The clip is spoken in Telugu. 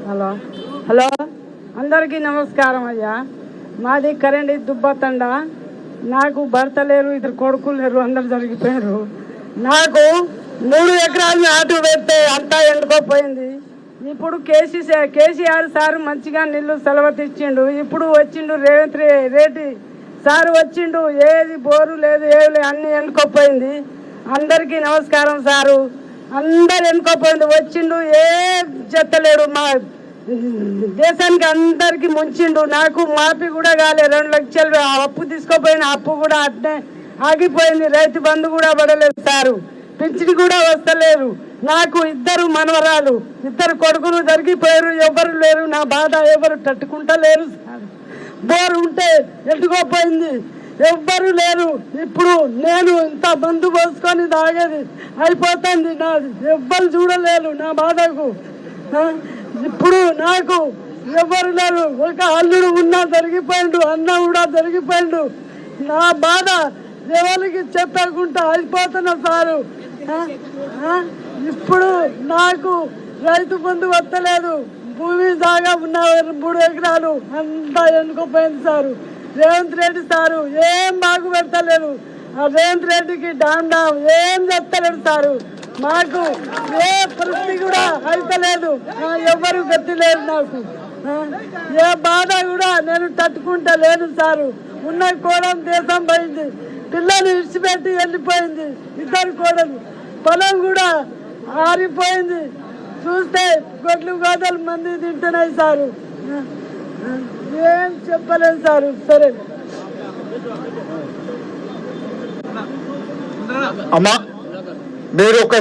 హలో హలో అందరికీ నమస్కారం అయ్యా. మాది కరెండి దుబ్బతండ. నాకు భర్త లేరు, ఇద్దరు కొడుకులు లేరు, అందరు జరిగిపోయారు. నాకు 3 ఎకరాలు నాటు పెడితే అంతా ఎండుకోపోయింది. ఇప్పుడు కేసీఆర్ సారు మంచిగా నీళ్ళు సెలవుతిచ్చిండు. ఇప్పుడు వచ్చిండు రేవంత్ రెడ్డి సారు వచ్చిండు. ఏది బోరు లేదు, ఏది లేదు, అన్ని ఎండుకోపోయింది. అందరికీ నమస్కారం సారు. అందరు ఎన్నుకోపోయింది. వచ్చిండు, ఏ చెత్తలేడు. మా దేశానికి అందరికి ముంచిండు. నాకు మాఫీ కూడా కాలే. 2 లక్షలు అప్పు తీసుకోపోయిన అప్పు కూడా అట్నే ఆగిపోయింది. రైతు బంధు కూడా పడలేదు సారు. పింఛన్ కూడా వస్తలేరు. నాకు 2 మనవరాలు, 2 కొడుకులు జరిగిపోయారు. ఎవరు లేరు. నా బాధ ఎవరు తట్టుకుంటలేరు సార్. బోరు ఉంటే ఎండుకోపోయింది, ఎవ్వరు లేరు. ఇప్పుడు నేను ఇంత మందు పోసుకొని తాగేది అయిపోతుంది. నాది ఎవ్వరు చూడలేరు నా బాధకు. ఇప్పుడు నాకు ఎవ్వరు లేరు. ఒక అల్లుడు ఉన్నా జరిగిపోయిండు, అన్న కూడా జరిగిపోయిండు. నా బాధ ఎవరికి చెప్పకుండా అయిపోతున్నా సారు. ఇప్పుడు నాకు రైతు బంధు వస్తలేదు. భూమి జాగా ఉన్న 3 ఎకరాలు అంతా ఎన్నుకోపోయింది సారు. రేవంత్ రెడ్డి సారు ఏం బాగు పెడతలేరు. ఆ రేవంత్ రెడ్డికి డామ్ ఏం చెప్తలేడు సారు. మాకు ఏ పరిస్థితి కూడా అయితలేదు. ఎవరు గతిలేదు. నాకు ఏ బాధ కూడా నేను తట్టుకుంటలేను సారు. ఉన్న కోడలు దేశం పోయింది, పిల్లలు ఇడిచిపెట్టి వెళ్ళిపోయింది. 2 కోడలు పొలం కూడా ఆరిపోయింది. చూస్తే గొడ్లు గోదలు మంది తింటున్నాయి సారు. ఏం చెప్పలేదు సారు. సరే అమ్మా, మీరు ఒక